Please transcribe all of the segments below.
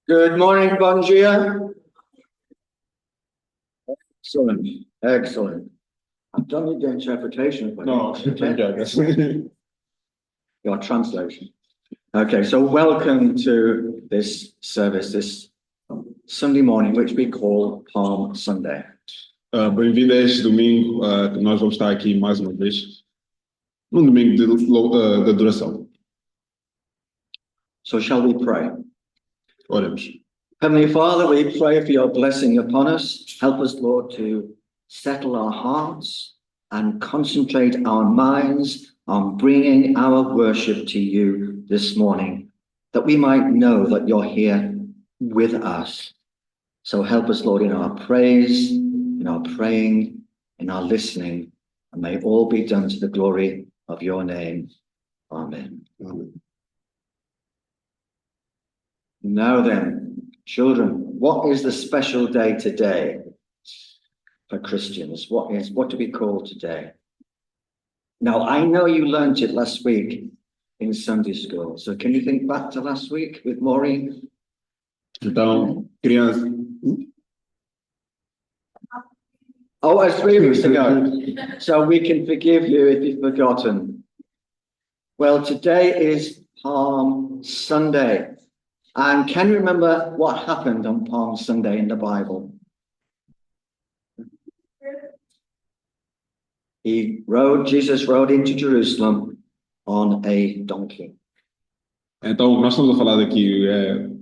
Good morning, bom dia. Excellent, excellent. I've done the interpretation. But No, your translation. Okay, so welcome to this service this Sunday morning, which we call Palm Sunday. Bem-vindo a este domingo, que nós vamos estar aqui mais uma vez, num domingo de adoração. So shall we pray? Oremos. Heavenly Father, we pray for your blessing upon us. Help us, Lord, to settle our hearts and concentrate our minds on bringing our worship to you this morning, that we might know that you're here with us. So help us, Lord, in our praise, in our praying, in our listening, and may all be done to the glory of your name. Amen. Amen. Now then, children, what is the special day today for Christians? What do we call today? Now, I know you learnt it last week in Sunday school. So can you think back to last week with Maureen? Então, criança. Oh, it's 3 weeks ago. So we can forgive you if you've forgotten. Well, today is Palm Sunday. And can you remember what happened on Palm Sunday in the Bible? Jesus rode into Jerusalem on a donkey. Então, nós estamos a falar daqui,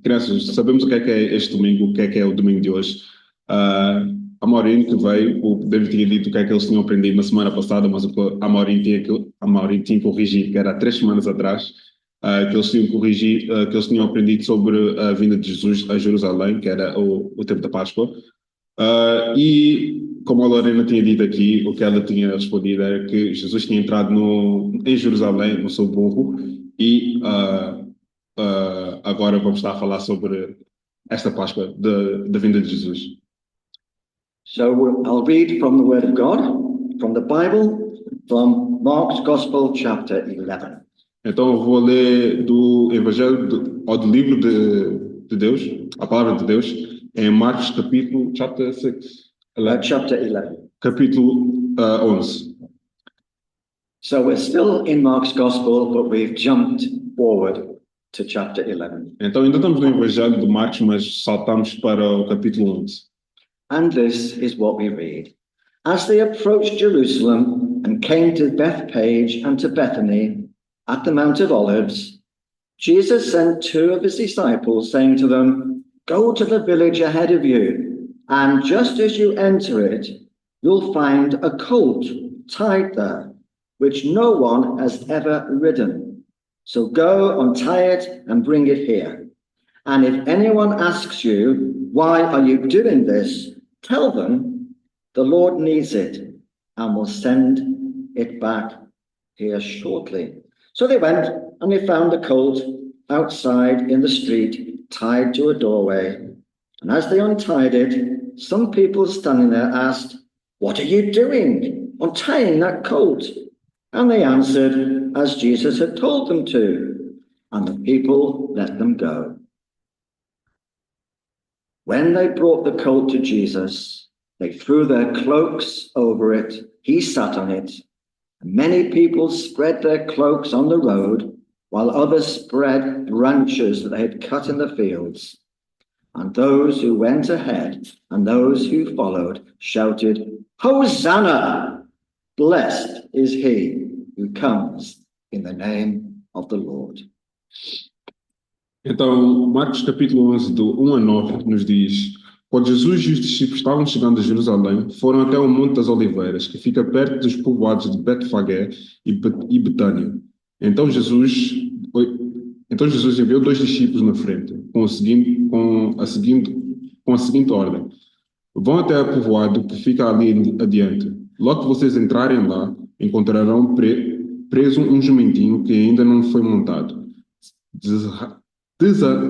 crianças, sabemos o que é este domingo, o que é o domingo de hoje. A Maureen que veio, o David tinha dito o que é que eles tinham aprendido na semana passada, mas a Maureen tinha corrigido, que era há 3 semanas atrás, que eles tinham corrigido, que eles tinham aprendido sobre a vinda de Jesus a Jerusalém, que era o tempo da Páscoa. E como a Lorena tinha dito aqui, o que ela tinha respondido era que Jesus tinha entrado em Jerusalém no seu burro e agora vamos estar a falar sobre esta Páscoa da vinda de Jesus. So I'll read from the Word of God, from the Bible, from Mark's Gospel, chapter 11. Então eu vou ler do Evangelho ou do livro de Deus, a palavra de Deus, em Marcos capítulo, chapter 6. Chapter 11. Capítulo 11. So we're still in Mark's Gospel, but we've jumped forward to chapter 11. Então ainda estamos no Evangelho de Marcos, mas saltamos para o capítulo 11. And this is what we read. As they approached Jerusalem and came to Bethphage and to Bethany at the Mount of Olives, Jesus sent 2 of his disciples, saying to them, "Go to the village ahead of you, and just as you enter it, you'll find a colt tied there, which no one has ever ridden. So go, untie it, and bring it here. And if anyone asks you, 'Why are you doing this?' tell them, 'The Lord needs it, and will send it back here shortly.' So they went, and they found the colt outside in the street, tied to a doorway. And as they untied it, some people standing there asked, 'What are you doing, untying that colt?' And they answered as Jesus had told them to, and the people let them go. When they brought the colt to Jesus, they threw their cloaks over it. He sat on it. And many people spread their cloaks on the road, while others spread branches that they had cut in the fields. And those who went ahead and those who followed shouted, "Hosanna! Blessed is he who comes in the name of the Lord." Então, Marcos capítulo 11, do 1 a 9, nos diz: Quando Jesus e os discípulos estavam chegando a Jerusalém, foram até o Monte das Oliveiras, que fica perto dos povoados de Betfagé e Betânia. Então Jesus enviou 2 discípulos na frente, com a seguinte ordem: Vão até o povoado que fica ali adiante. Logo que vocês entrarem lá, encontrarão preso um jumentinho que ainda não foi montado.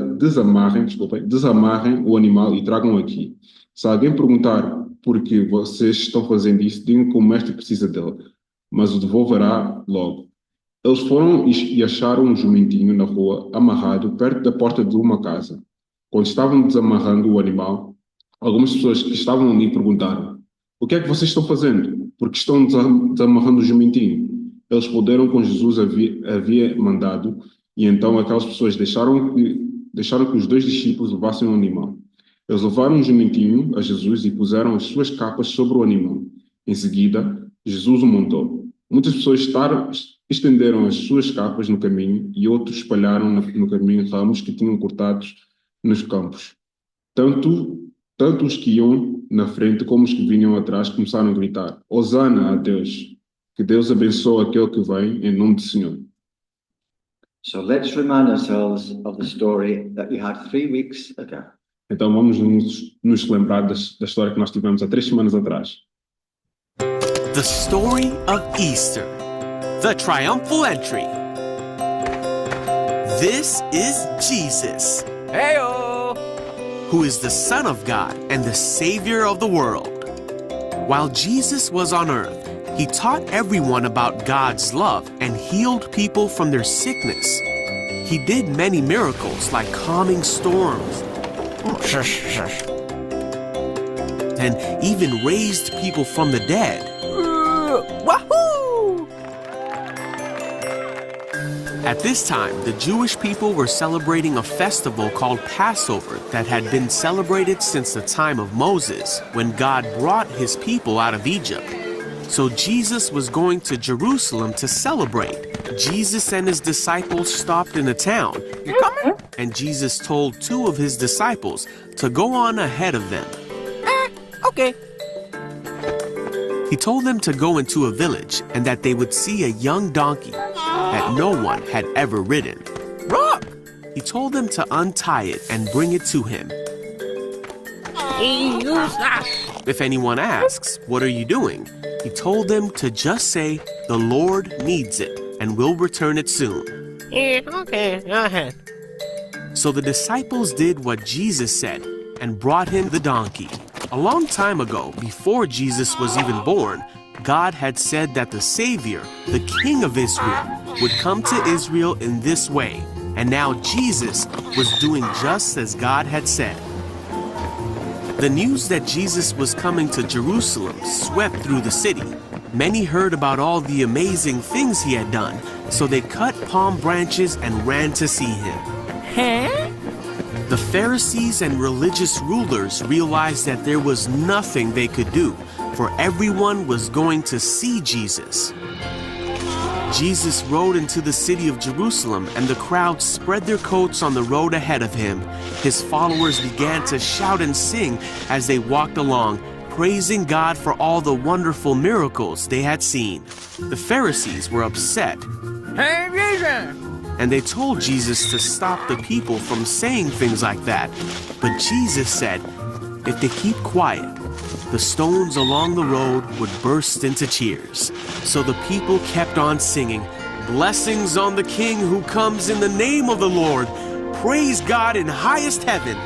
Desamarrem o animal e tragam aqui. Se alguém perguntar por que vocês estão fazendo isso, digam que o mestre precisa dele, mas o devolverá logo. Eles foram e acharam um jumentinho na rua, amarrado, perto da porta de uma casa. Quando estavam desamarrando o animal, algumas pessoas que estavam ali perguntaram: "O que é que vocês estão fazendo? Porque estão desamarrando o jumentinho?" Eles responderam como Jesus havia mandado, e então aquelas pessoas deixaram que os 2 discípulos levassem o animal. Eles levaram o jumentinho a Jesus e puseram as suas capas sobre o animal. Em seguida, Jesus o montou. Muitas pessoas estenderam as suas capas no caminho e outros espalharam no caminho ramos que tinham cortados nos campos. Tanto os que iam na frente como os que vinham atrás começaram a gritar: "Hosana a Deus! Que Deus abençoe aquele que vem em nome do Senhor." So let's remind ourselves of the story that we had 3 weeks ago. Então vamos nos lembrar da história que nós tivemos há 3 semanas atrás. The story of Easter, the triumphal entry. This is Jesus, Heyo! who is the Son of God and the Savior of the world. While Jesus was on earth, he taught everyone about God's love and healed people from their sickness. He did many miracles like calming storms and even raised people from the dead. Wahoo! At this time, the Jewish people were celebrating a festival called Passover that had been celebrated since the time of Moses, when God brought his people out of Egypt. So Jesus was going to Jerusalem to celebrate. Jesus and his disciples stopped in a town. You coming? And Jesus told 2 of his disciples to go on ahead of them. Okay. He told them to go into a village and that they would see a young donkey that no one had ever ridden. Rock! He told them to untie it and bring it to him. If anyone asks, "What are you doing?" he told them to just say, "The Lord needs it and will return it soon." Okay, go ahead. So the disciples did what Jesus said and brought him the donkey. A long time ago, before Jesus was even born, God had said that the Savior, the King of Israel, would come to Israel in this way. And now Jesus was doing just as God had said. The news that Jesus was coming to Jerusalem swept through the city. Many heard about all the amazing things he had done, so they cut palm branches and ran to see him. Huh? The Pharisees and religious rulers realized that there was nothing they could do, for everyone was going to see Jesus. Jesus rode into the city of Jerusalem, and the crowd spread their coats on the road ahead of him. His followers began to shout and sing as they walked along, praising God for all the wonderful miracles they had seen. The Pharisees were upset, Hey, Jesus! and they told Jesus to stop the people from saying things like that. But Jesus said, if they keep quiet, the stones along the road would burst into cheers. So the people kept on singing, "Blessings on the King who comes in the name of the Lord. Praise God in highest heaven."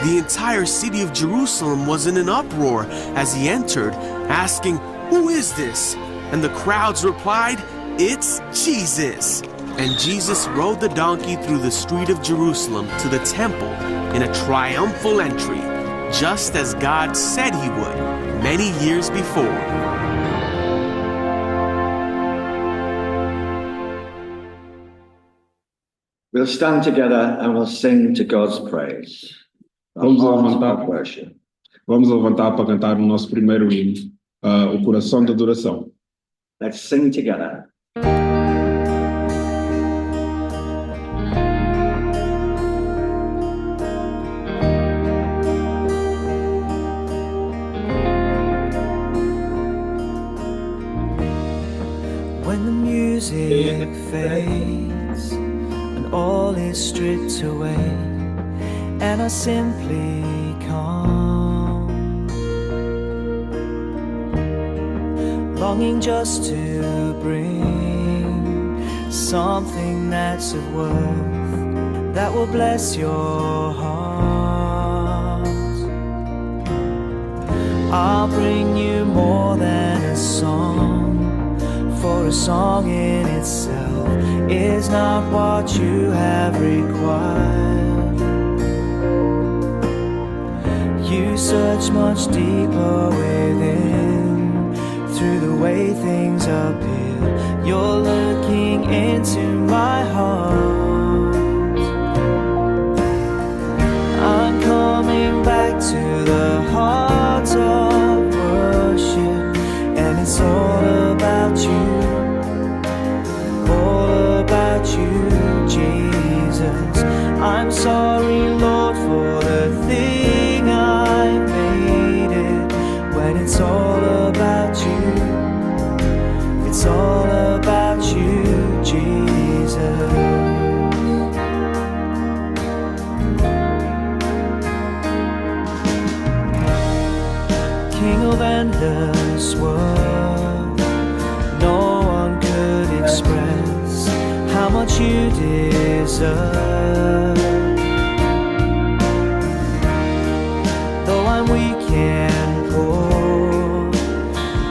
The entire city of Jerusalem was in an uproar as he entered, asking, "Who is this?" And the crowds replied, "It's Jesus." And Jesus rode the donkey through the street of Jerusalem to the temple in a triumphal entry, just as God said he would many years before. We'll stand together and we'll sing to God's praise. The Vamos heart levantar. of worship. Vamos levantar para cantar o nosso primeiro hino, o coração da adoração. Let's sing together. When the music fades and all is stripped away, and I simply come, longing just to bring something that's of worth that will bless your heart. I'll bring you more than a song, for a song in itself is not what you have required. You search much deeper within, through the way things appear. You're looking into my heart. I'm coming back to the heart of worship, and it's all about you, all about you, Jesus. I'm sorry, Lord, for the thing I made it, when it's all about you, it's all about you, Jesus. King of endless world, no one could express how much you deserve. Though I'm weak and poor,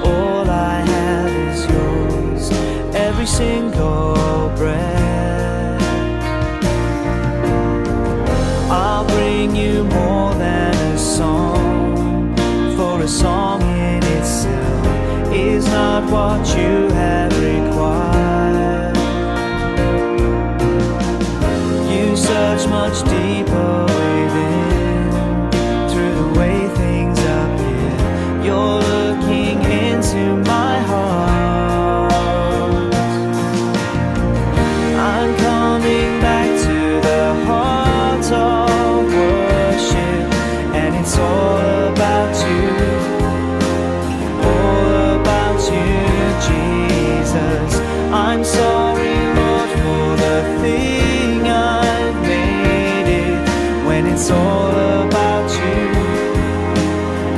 all I have is yours, every single breath. I'll bring you more than a song, song in itself is not what you have required. You search much deeper within, through the way things appear. You're looking into my heart. I'm coming back to the heart of worship, and it's all about you, Jesus. I'm sorry, Lord, for the thing I've made it, when it's all about you.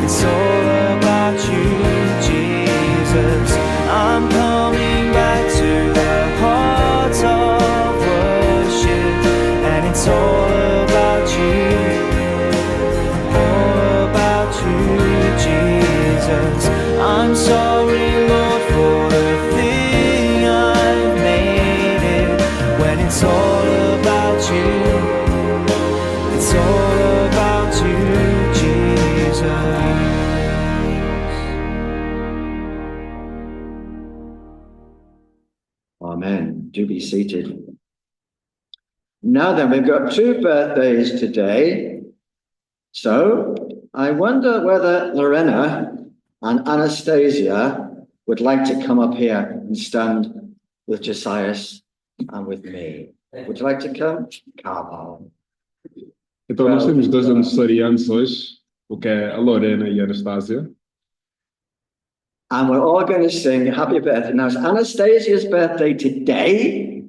It's all about you, Jesus. I'm coming back to the heart of worship, and it's all about you. All about you, Jesus. I'm sorry, Lord, for the thing I've made it, when it's all about you. It's all about you, Jesus. Amen. Do be seated. Now then, we've got 2 birthdays today. So I wonder whether Lorena and Anastasia would like to come up here and stand with Josias and with me. Would you like to come? Come on. Então, nós temos 2 aniversariantes hoje, o que é a Lorena e a Anastácia. And we're all going to sing happy birthday. Now, it's Anastasia's birthday today,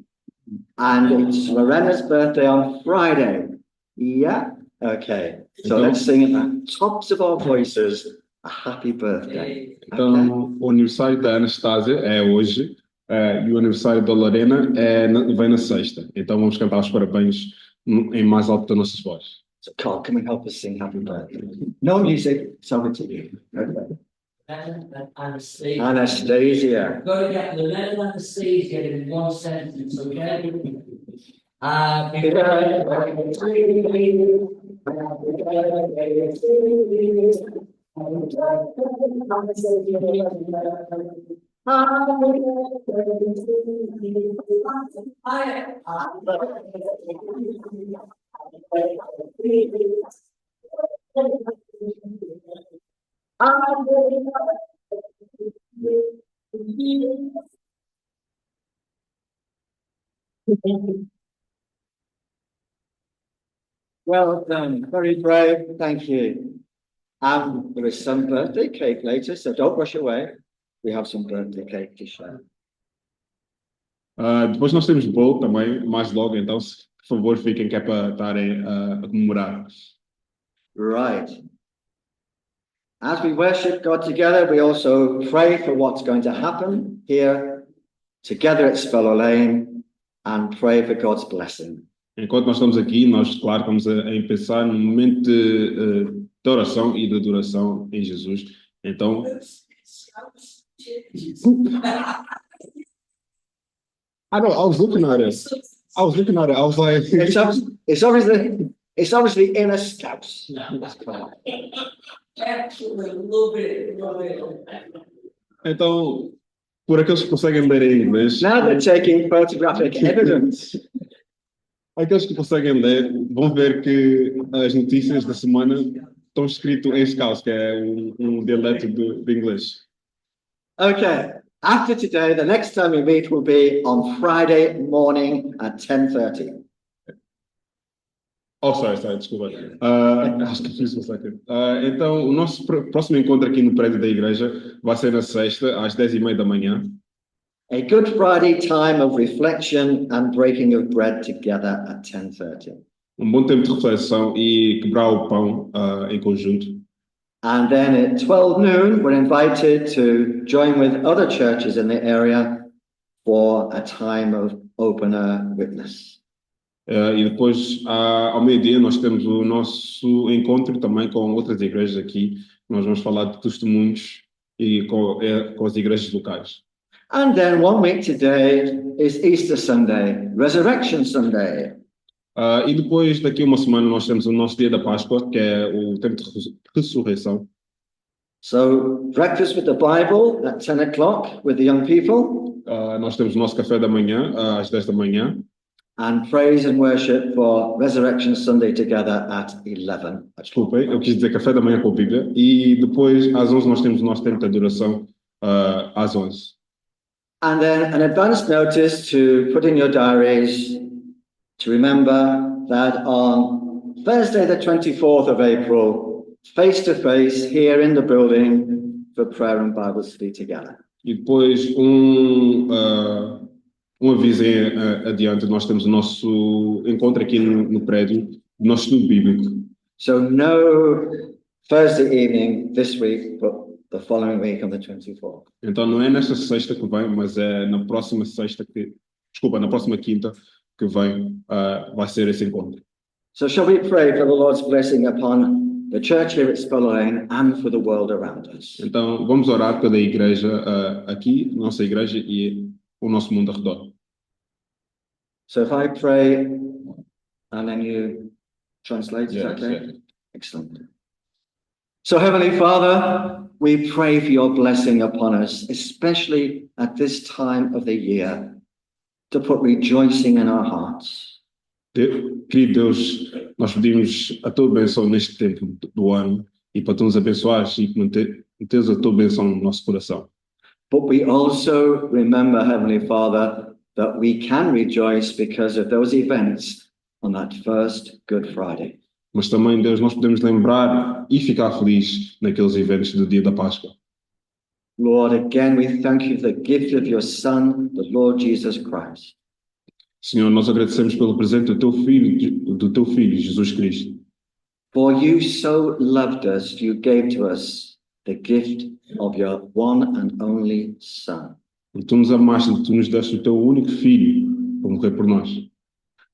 and it's Lorena's birthday on Friday. Yeah? Okay. So let's sing at the tops of our voices a happy birthday. Então, o aniversário da Anastácia é hoje, e o aniversário da Lorena vem na sexta. Então, vamos cantar os parabéns em mais alto das nossas vozes. So, Carl, come and help us sing happy birthday. No music, it's over to you. Okay. Anastasia. Anastasia. You've got to get the letter Anastasia in one sentence, okay? Happy birthday to you. Happy birthday to you. Well done, very brave, thank you. There is some birthday cake later, so don't rush away. We have some birthday cake to share. Depois nós temos bolo também, mais logo, então, se, por favor, fiquem que é para estarem a comemorar. Right. As we worship God together, we also pray for what's going to happen here together at Spello Lane and pray for God's blessing. Enquanto nós estamos aqui, nós, claro, estamos a pensar no momento de oração e de adoração em Jesus. Então, I was looking at it. I was like, It's obviously in a Scouse. Actually, love it. Então, por aqueles que conseguem ler em inglês, Now they're taking photographic evidence. aqueles que conseguem ler vão ver que as notícias da semana estão escritas em Scouse, que é um dialeto de inglês. Okay. After today, the next time we meet will be on Friday morning at 10:30. Oh, sorry, desculpa. Acho que fiz um second. Então, o nosso próximo encontro aqui no prédio da igreja vai ser na sexta, às 10:30 da manhã. A Good Friday time of reflection and breaking of bread together at 10:30. Bom tempo de reflexão e quebrar o pão em conjunto. And then at 12 noon, we're invited to join with other churches in the area for a time of opener witness. E depois, ao meio-dia, nós temos o nosso encontro também com outras igrejas aqui. Nós vamos falar de testemunhos e com as igrejas locais. And then 1 week today is Easter Sunday, Resurrection Sunday. E depois, daqui a uma semana, nós temos o nosso dia da Páscoa, que é o tempo de ressurreição. So breakfast with the Bible at 10 o'clock with the young people, Nós temos o nosso café da manhã às 10 da manhã and praise and worship for Resurrection Sunday together at 11. Desculpem, eu quis dizer café da manhã com a Bíblia. E depois, às 11, nós temos o nosso tempo de adoração às 11. And then an advance notice to put in your diaries to remember that on Thursday, the 24th of April, face to face here in the building for prayer and Bible study together. E depois, um aviso adiante, nós temos o nosso encontro aqui no prédio, o nosso estudo bíblico. So no Thursday evening this week, but the following week on the 24th. Então não é nesta sexta que vem, mas é na próxima na próxima quinta que vem, vai ser esse encontro. So shall we pray for the Lord's blessing upon the church here at Speller Lane and for the world around us? Então vamos orar pela igreja aqui, nossa igreja e o nosso mundo ao redor. So if I pray and then you translate, is that okay? Yeah. Excellent. So Heavenly Father, we pray for your blessing upon us, especially at this time of the year, to put rejoicing in our hearts. Querido Deus, nós pedimos a tua bênção neste tempo do ano e para tu nos abençoares e manteres a tua bênção no nosso coração. But we also remember, Heavenly Father, that we can rejoice because of those events on that first Good Friday. Mas também, Deus, nós podemos lembrar e ficar felizes naqueles eventos do dia da Páscoa. Lord, again, we thank you for the gift of your Son, the Lord Jesus Christ. Senhor, nós agradecemos pelo presente do teu filho, Jesus Cristo. For you so loved us, you gave to us the gift of your one and only Son. Porque tu nos amaste, tu nos deste o teu único filho para morrer por nós.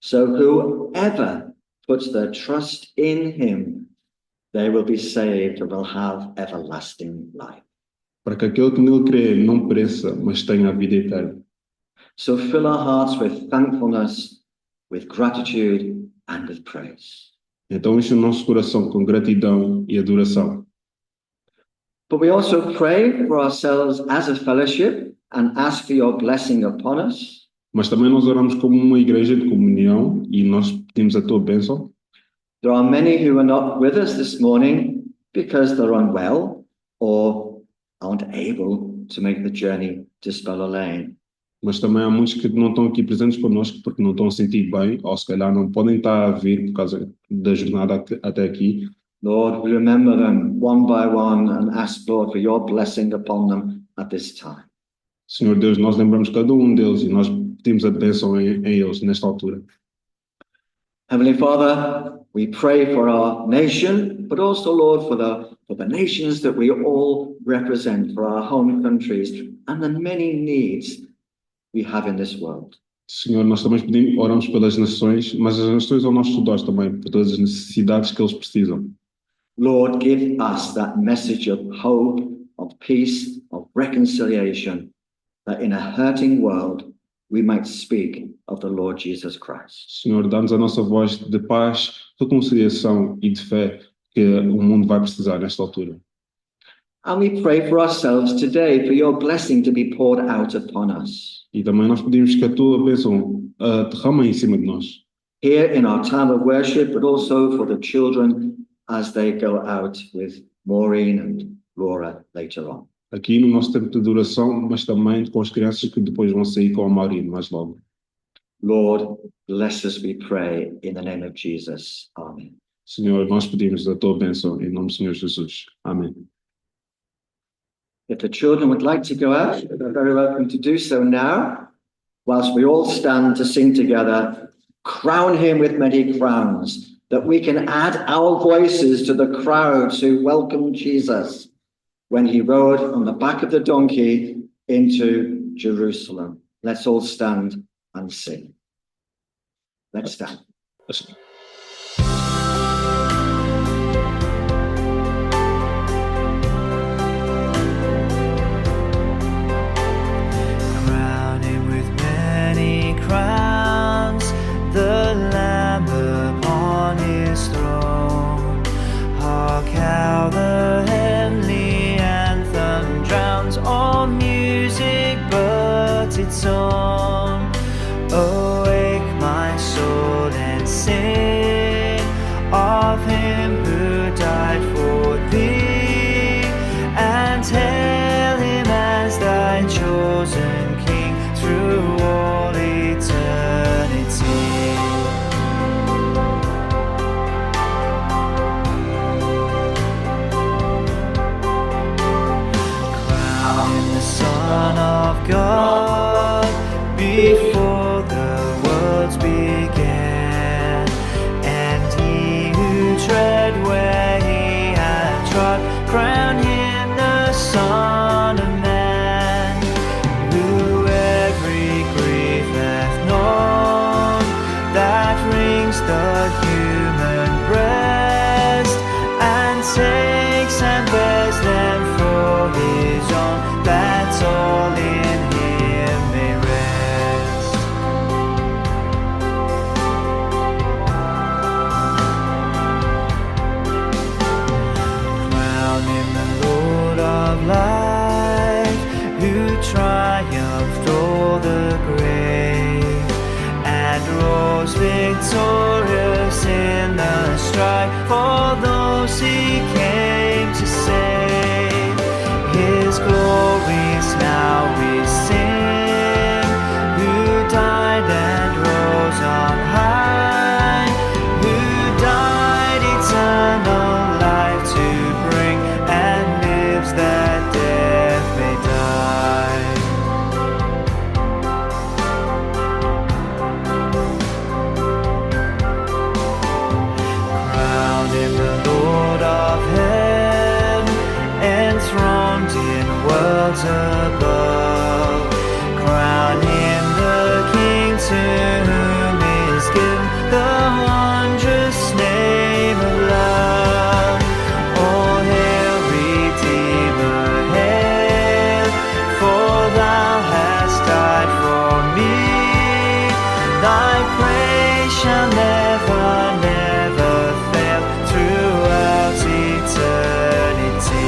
So whoever puts their trust in him, they will be saved and will have everlasting life. Para que aquele que nele crê não pereça, mas tenha a vida eterna. So fill our hearts with thankfulness, with gratitude, and with praise. Então enche o nosso coração com gratidão e adoração. But we also pray for ourselves as a fellowship and ask for your blessing upon us. Mas também nós oramos como uma igreja de comunhão e nós pedimos a tua bênção. There are many who are not with us this morning because they're unwell or aren't able to make the journey to Speller Lane. Mas também há muitos que não estão aqui presentes connosco porque não estão a sentir bem, ou se calhar não podem estar a vir por causa da jornada até aqui. Lord, we remember them one by one and ask, Lord, for your blessing upon them at this time. Senhor Deus, nós lembramos cada um deles e nós pedimos a bênção em eles nesta altura. Heavenly Father, we pray for our nation, but also, Lord, for the nations that we all represent, for our home countries, and the many needs we have in this world. Senhor, nós também oramos pelas nações, mas as nações ao nosso redor também, por todas as necessidades que eles precisam. Lord, give us that message of hope, of peace, of reconciliation, that in a hurting world we might speak of the Lord Jesus Christ. Senhor, dá-nos a nossa voz de paz, reconciliação e de fé que o mundo vai precisar nesta altura. And we pray for ourselves today for your blessing to be poured out upon us. E também nós pedimos que a tua bênção derrama em cima de nós. Here in our time of worship, but also for the children as they go out with Maureen and Laura later on. Aqui no nosso tempo de adoração, mas também com as crianças que depois vão sair com a Maureen mais logo. Lord, bless us, we pray, in the name of Jesus. Amen. Senhor, nós pedimos a tua bênção em nome do Senhor Jesus. Amém. If the children would like to go out, they're very welcome to do so now, whilst we all stand to sing together, Crown him with many crowns, that we can add our voices to the crowds who welcomed Jesus when he rode on the back of the donkey into Jerusalem. Let's all stand and sing. Let's stand. Crown him with many crowns, the Lamb upon his throne. Hark how the heavenly own. Awake, my soul, and sing of him who died for thee, and hail him as thy chosen king through all eternity. Crown the Son of God before the worlds began, and he who tread where he had trod, crown him the Son of Man, who every grief hath known, that wrings the human breast, and takes and bears them for his own, that all in him may rest. Crown him the Lord of life, who triumphed o'er the grave, and rose victorious in the strife for those he came to save. His glories now we sing, who died and rose on high, who died eternal life to bring, and lives that death may die. Crowned him the Lord of heaven, enthroned in worlds above. Crown him the King to whom is given the wondrous name of love. Oh, hail, Redeemer, hail, for thou hast died for me. Thy praise shall never, never fail throughout eternity.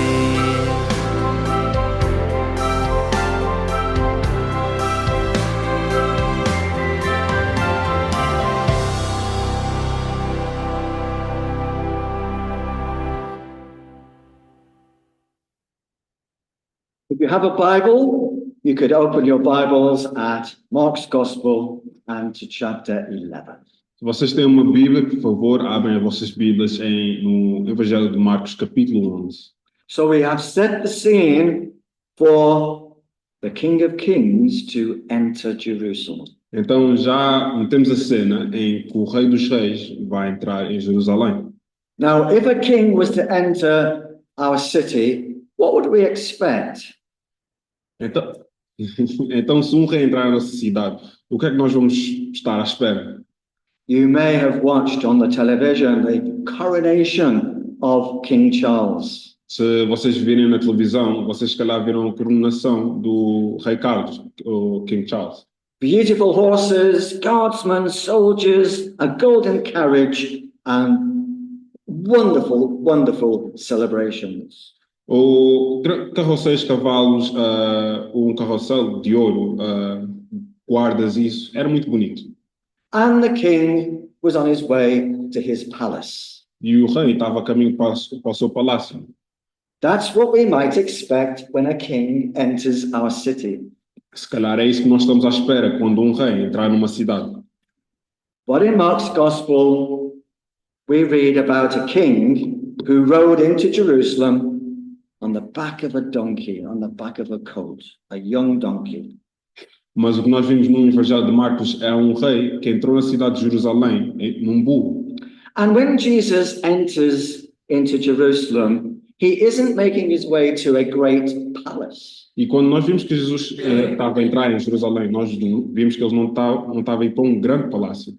If you have a Bible, you could open your Bibles at Mark's Gospel and to chapter 11. Se vocês têm uma Bíblia, por favor, abrem as vossas Bíblias no Evangelho de Marcos, capítulo 11. So we have set the scene for the King of Kings to enter Jerusalem. Então já metemos a cena em que o Rei dos Reis vai entrar em Jerusalém. Now, if a king was to enter our city, what would we expect? Então, então, se um rei entrar na nossa cidade, o que é que nós vamos estar à espera? You may have watched on the television the coronation of King Charles. Se vocês virem na televisão, vocês se calhar viram a coronação do Rei Carlos, o King Charles. Beautiful horses, guardsmen, soldiers, a golden carriage, and wonderful, wonderful celebrations. Ou carroceiros, cavalos, um carrossel de ouro, guardas, isso. Era muito bonito. And the king was on his way to his palace. E o rei estava a caminho para o seu palácio. That's what we might expect when a king enters our city. Se calhar é isso que nós estamos à espera quando um rei entrar numa cidade. But in Mark's Gospel, we read about a king who rode into Jerusalem on the back of a donkey, on the back of a colt, a young donkey. Mas o que nós vimos no Evangelho de Marcos é um rei que entrou na cidade de Jerusalém num burro. And when Jesus enters into Jerusalem, he isn't making his way to a great palace. E quando nós vimos que Jesus estava a entrar em Jerusalém, nós vimos que ele não estava a ir para um grande palácio.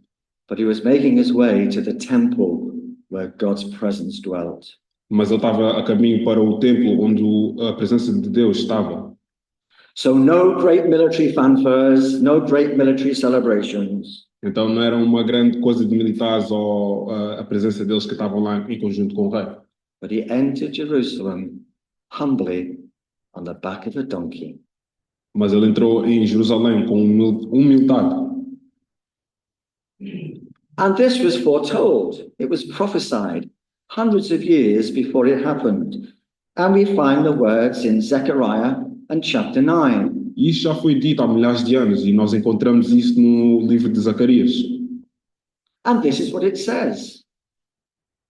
But he was making his way to the temple where God's presence dwelt. Mas ele estava a caminho para o templo onde a presença de Deus estava. So no great military fanfares, no great military celebrations. Então não era uma grande coisa de militares ou a presença deles que estavam lá em conjunto com o rei. But he entered Jerusalem humbly on the back of a donkey. Mas ele entrou em Jerusalém com humildade. And this was foretold. It was prophesied hundreds of years before it happened. And we find the words in Zechariah and chapter 9. E isso já foi dito há milhares de anos e nós encontramos isso no livro de Zacarias. And this is what it says.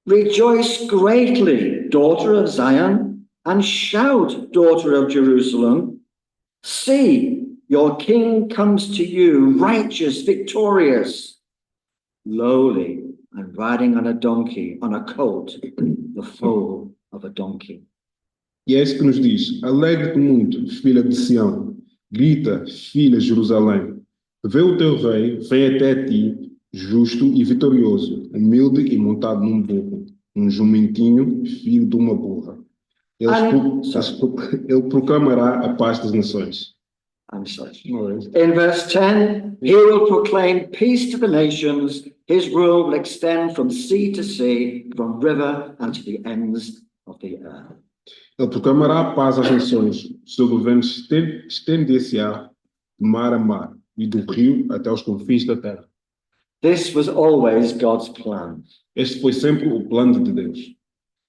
Rejoice greatly, daughter of Zion, and shout, daughter of Jerusalem. See, your king comes to you, righteous, victorious, lowly, and riding on a donkey, on a colt, the foal of a donkey. E é isso que nos diz: alegre-te muito, filha de Sião, grita, filha de Jerusalém. Vê o teu rei, vem até ti, justo e vitorioso, humilde e montado num burro, um jumentinho, filho de uma burra. Ele proclamará a paz das nações. I'm sorry. In verse 10, he will proclaim peace to the nations. His rule will extend from sea to sea, from river and to the ends of the earth. Ele proclamará a paz às nações. Seu governo estender-se-á de mar a mar e do rio até os confins da terra. This was always God's plan. Este foi sempre o plano de Deus.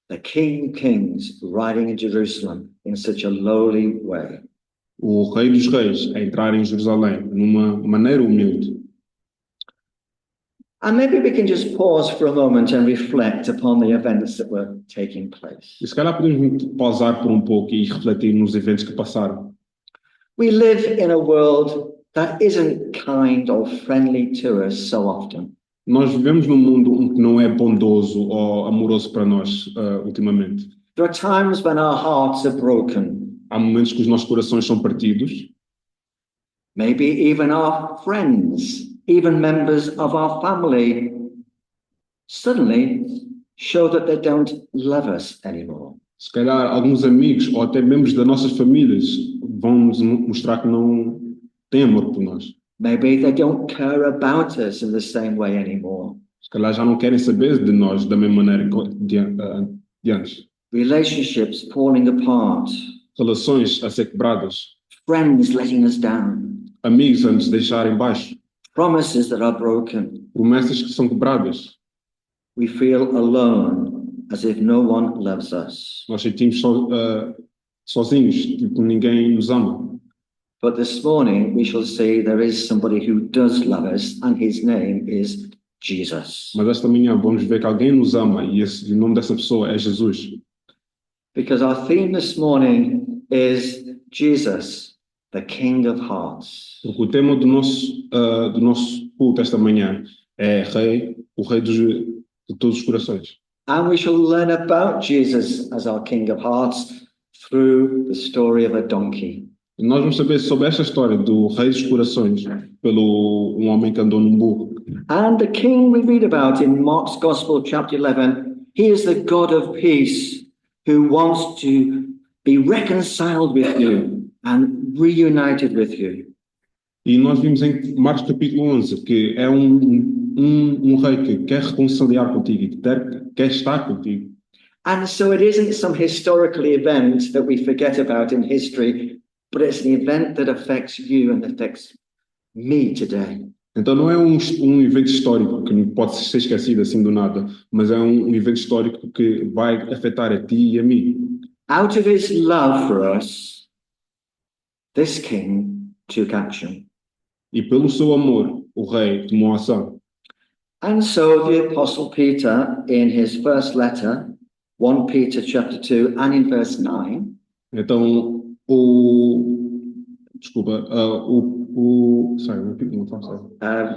The King of Kings riding in Jerusalem in such a lowly way. O Rei dos Reis a entrar em Jerusalém numa maneira humilde. And maybe we can just pause for a moment and reflect upon the events that were taking place. E se calhar podemos pausar por um pouco e refletir nos eventos que passaram. We live in a world that isn't kind or friendly to us so often. Nós vivemos num mundo que não é bondoso ou amoroso para nós ultimamente. There are times when our hearts are broken. Há momentos que os nossos corações são partidos. Maybe even our friends, even members of our family, suddenly show that they don't love us anymore. Se calhar alguns amigos ou até membros das nossas famílias vão nos mostrar que não têm amor por nós. Maybe they don't care about us in the same way anymore. Se calhar já não querem saber de nós da mesma maneira de antes. Relationships falling apart. Relações a ser quebradas. Friends letting us down. Amigos a nos deixarem baixo. Promises that are broken. Promessas que são quebradas. We feel alone, as if no one loves us. Nós sentimos sozinhos, tipo ninguém nos ama. But this morning we shall see there is somebody who does love us, and his name is Jesus. Mas esta manhã vamos ver que alguém nos ama e o nome dessa pessoa é Jesus. Because our theme this morning is Jesus, the King of Hearts. Porque o tema do nosso culto esta manhã é o Rei de todos os corações. And we shall learn about Jesus as our King of Hearts through the story of a donkey. E nós vamos saber sobre esta história do Rei dos Corações pelo um homem que andou num burro. And the King we read about in Mark's Gospel chapter 11, he is the God of peace who wants to be reconciled with you and reunited with you. E nós vimos em Marcos capítulo 11 que é um rei que quer reconciliar contigo e que quer estar contigo. And so it isn't some historical event that we forget about in history, but it's an event that affects you and affects me today. Então não é um evento histórico que pode ser esquecido assim do nada, mas é um evento histórico que vai afetar a ti e a mim. Out of his love for us, this king took action. E pelo seu amor, o rei tomou ação. And so the Apostle Peter, in his first letter, 1 Peter chapter 2, and in verse 9, então, sorry, repeat one time, sorry.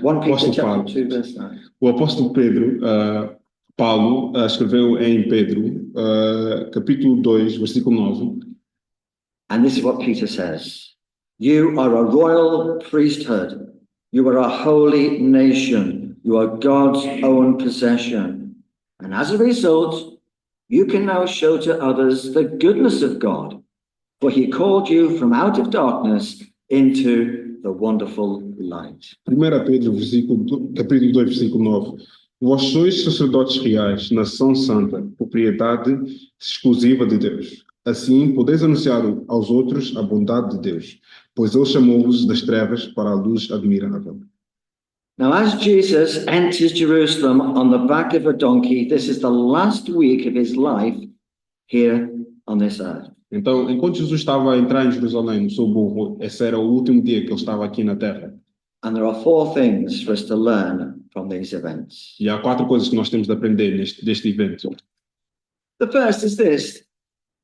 1 Peter Apostle chapter Paulo. 2, verse 9. O apóstolo Pedro, Paulo, escreveu em Pedro, capítulo 2, versículo 9. And this is what Peter says. You are a royal priesthood. You are a holy nation. You are God's own possession. And as a result, you can now show to others the goodness of God. For he called you from out of darkness into the wonderful light. 1 Pedro, capítulo 2, versículo 9. Vós sois sacerdotes reais, nação santa, propriedade exclusiva de Deus. Assim, podeis anunciar aos outros a bondade de Deus, pois Ele chamou-vos das trevas para a luz admirável. Now, as Jesus enters Jerusalem on the back of a donkey, this is the last week of his life here on this earth. Então, enquanto Jesus estava a entrar em Jerusalém no seu burro, esse era o último dia que ele estava aqui na Terra. And there are four things for us to learn from these events. E há 4 coisas que nós temos de aprender deste evento. The first is this,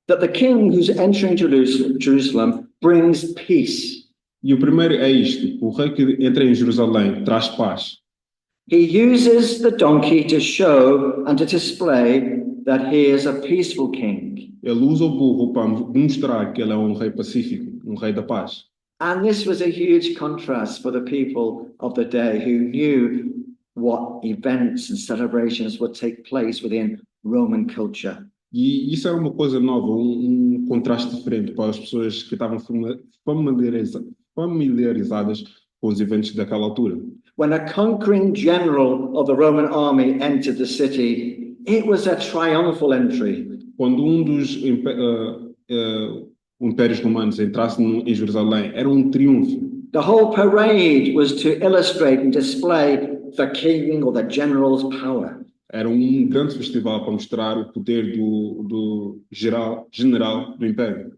that the king who's entering Jerusalem brings peace. E o primeiro é isto: o rei que entra em Jerusalém traz paz. He uses the donkey to show and to display that he is a peaceful king. Ele usa o burro para mostrar que ele é um rei pacífico, um rei da paz. And this was a huge contrast for the people of the day who knew what events and celebrations would take place within Roman culture. E isso era uma coisa nova, um contraste diferente para as pessoas que estavam familiarizadas com os eventos daquela altura. When a conquering general of the Roman army entered the city, it was a triumphal entry. Quando um dos impérios romanos entrasse em Jerusalém, era um triunfo. The whole parade was to illustrate and display the king or the general's power. Era um grande festival para mostrar o poder do general do império.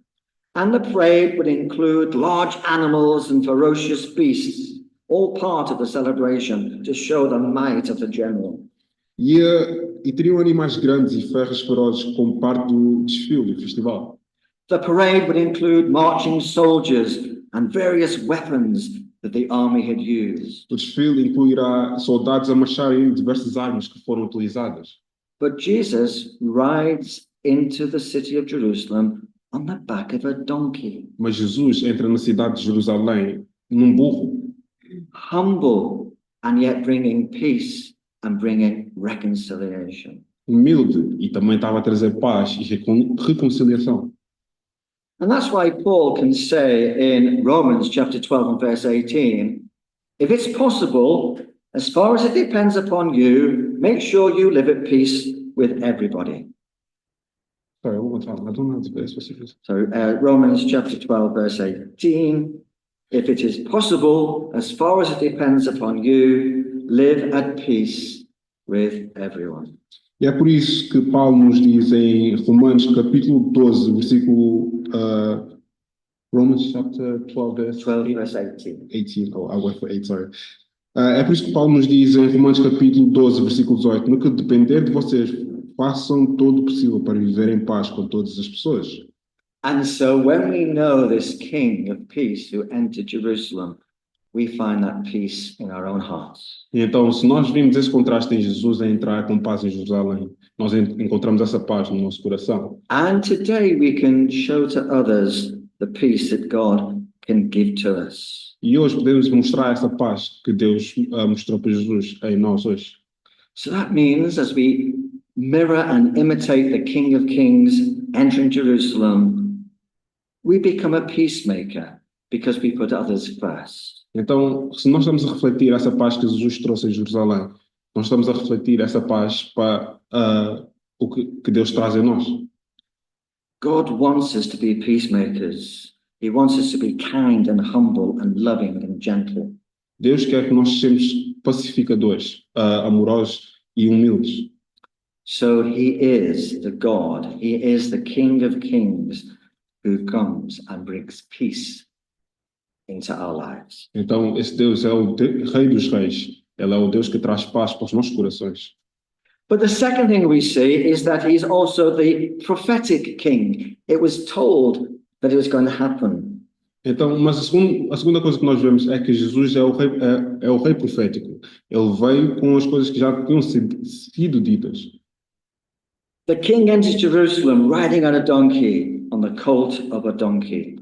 And the parade would include large animals and ferocious beasts, all part of the celebration to show the might of the general. E teriam animais grandes e ferros ferozes como parte do desfile do festival. The parade would include marching soldiers and various weapons that the army had used. O desfile incluirá soldados a marcharem diversas armas que foram utilizadas. But Jesus rides into the city of Jerusalem on the back of a donkey, Mas Jesus entra na cidade de Jerusalém num burro, humble and yet bringing peace and bringing reconciliation. humilde, e também estava a trazer paz e reconciliação. And that's why Paul can say in Romans chapter 12 and verse 18, if it's possible, as far as it depends upon you, make sure you live at peace with everybody. Sorry, one more time. I don't know the specifics. So Romans chapter 12 verse 18, if it is possible, as far as it depends upon you, live at peace with everyone. E é por isso que Paulo nos diz em Romanos capítulo 12, versículo Romans chapter 12 verse 12 verse 18. 18. Oh, I went for 8, sorry. É por isso que Paulo nos diz em Romanos capítulo 12, versículo 18, no que depender de vocês, façam todo o possível para viver em paz com todas as pessoas. And so when we know this King of peace who entered Jerusalem, we find that peace in our own hearts. E então, se nós vimos esse contraste em Jesus a entrar com paz em Jerusalém, nós encontramos essa paz no nosso coração. And today we can show to others the peace that God can give to us. E hoje podemos mostrar essa paz que Deus mostrou para Jesus em nós hoje. So that means as we mirror and imitate the King of Kings entering Jerusalem, we become a peacemaker because we put others first. Então, se nós estamos a refletir essa paz que Jesus trouxe em Jerusalém, nós estamos a refletir essa paz para o que Deus traz em nós. God wants us to be peacemakers. He wants us to be kind and humble and loving and gentle. Deus quer que nós sejamos pacificadores, amorosos e humildes. So he is the God, he is the King of Kings who comes and brings peace into our lives. Então, esse Deus é o Rei dos Reis. Ele é o Deus que traz paz para os nossos corações. But the second thing we see is that he's also the prophetic king. It was told that it was going to happen. Então, mas a segunda coisa que nós vemos é que Jesus é o rei profético. Ele veio com as coisas que já tinham sido ditas. The king enters Jerusalem riding on a donkey, on the colt of a donkey.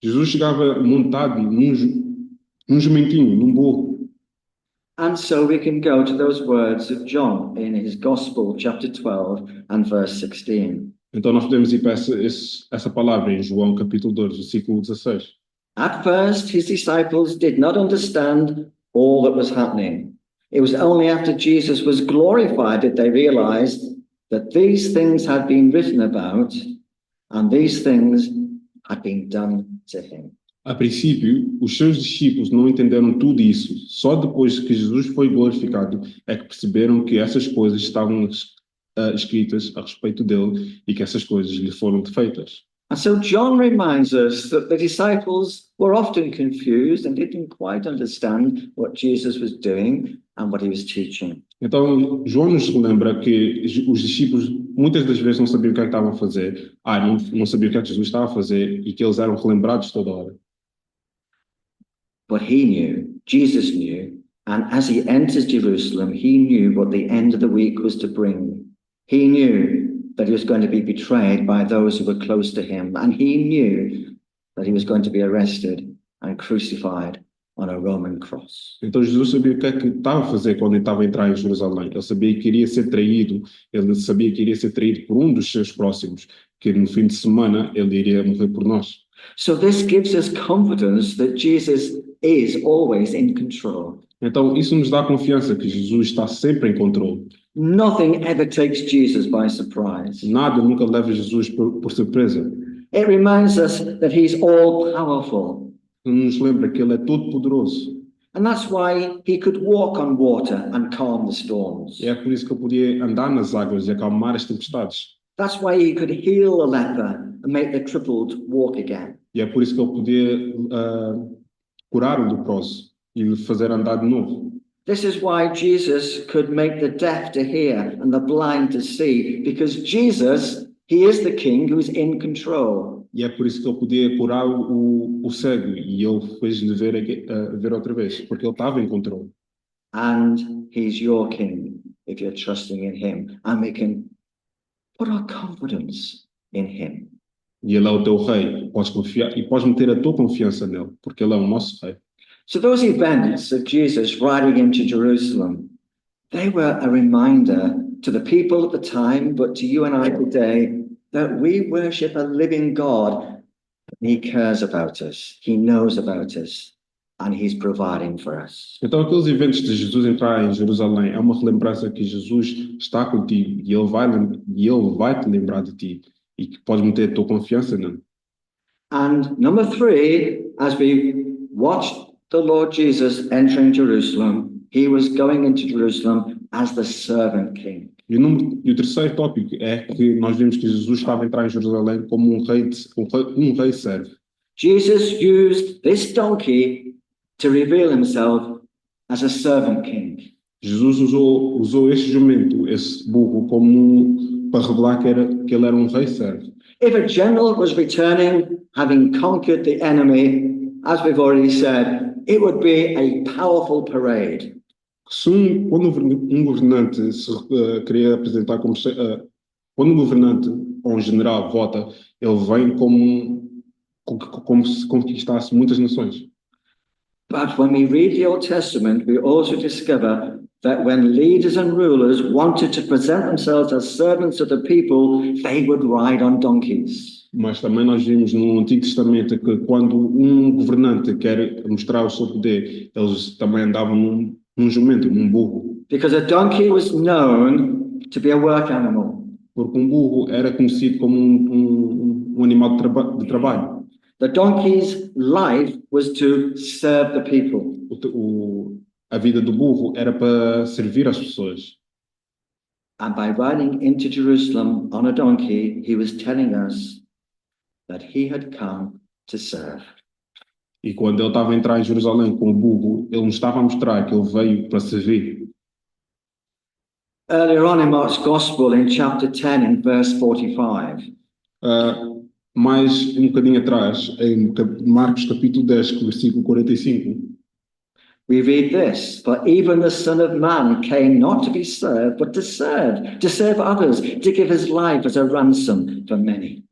Jesus chegava montado num jumentinho, num burro. And so we can go to those words of John in his Gospel, chapter 12 and verse 16. Então nós podemos ir para essa palavra em João capítulo 2, versículo 16. At first, his disciples did not understand all that was happening. It was only after Jesus was glorified that they realized that these things had been written about and these things had been done to him. A princípio, os seus discípulos não entenderam tudo isso. Só depois que Jesus foi glorificado é que perceberam que essas coisas estavam escritas a respeito dele e que essas coisas lhe foram feitas. And so John reminds us that the disciples were often confused and didn't quite understand what Jesus was doing and what he was teaching. Então, João nos lembra que os discípulos muitas das vezes não sabiam o que é que estavam a fazer, não sabiam o que é que Jesus estava a fazer e que eles eram relembrados toda hora. But he knew, Jesus knew, and as he enters Jerusalem, he knew what the end of the week was to bring. He knew that he was going to be betrayed by those who were close to him, and he knew that he was going to be arrested and crucified on a Roman cross. Então Jesus sabia o que é que estava a fazer quando ele estava a entrar em Jerusalém. Ele sabia que iria ser traído, ele sabia que iria ser traído por um dos seus próximos, que no fim de semana ele iria morrer por nós. So this gives us confidence that Jesus is always in control. Então isso nos dá confiança que Jesus está sempre em controle. Nothing ever takes Jesus by surprise. Nada nunca leva Jesus por surpresa. It reminds us that he's all powerful. Nos lembra que ele é todo poderoso. And that's why he could walk on water and calm the storms. E é por isso que ele podia andar nas águas e acalmar as tempestades. That's why he could heal a leper and make the crippled walk again. E é por isso que ele podia curar o leproso e lhe fazer andar de novo. This is why Jesus could make the deaf to hear and the blind to see, because Jesus, he is the king who's in control. E é por isso que ele podia curar o cego e ele fez-lhe ver outra vez, porque ele estava em controle. And he's your king if you're trusting in him. And we can put our confidence in him. E ele é o teu rei, podes confiar e podes meter a tua confiança nele, porque ele é o nosso rei. So those events of Jesus riding into Jerusalem, they were a reminder to the people at the time, but to you and I today, that we worship a living God. He cares about us, he knows about us, and he's providing for us. Então aqueles eventos de Jesus entrar em Jerusalém é uma relembrança que Jesus está contigo e ele vai te lembrar de ti e que podes meter a tua confiança nele. And number 3, as we watched the Lord Jesus entering Jerusalem, he was going into Jerusalem as the servant king. E o terceiro tópico é que nós vimos que Jesus estava a entrar em Jerusalém como um rei servo. Jesus used this donkey to reveal himself as a servant king. Jesus usou este jumento, esse burro, para revelar que ele era um rei servo. If a general was returning, having conquered the enemy, as we've already said, it would be a powerful parade. Quando um governante se queria apresentar como quando um governante ou um general vota, ele vem como se conquistasse muitas nações. But when we read the Old Testament, we also discover that when leaders and rulers wanted to present themselves as servants of the people, they would ride on donkeys. Mas também nós vimos no Antigo Testamento que quando um governante quer mostrar o seu poder, eles também andavam num jumento, num burro. Because a donkey was known to be a work animal. Porque um burro era conhecido como um animal de trabalho. The donkey's life was to serve the people. A vida do burro era para servir as pessoas. And by riding into Jerusalem on a donkey, he was telling us that he had come to serve. E quando ele estava a entrar em Jerusalém com o burro, ele nos estava a mostrar que ele veio para servir. Earlier on in Mark's Gospel, in chapter 10, in verse 45, Mais um bocadinho atrás, em Marcos capítulo 10, versículo 45, we read this: "For even the Son of Man came not to be served, but to serve others, to give his life as a ransom for many."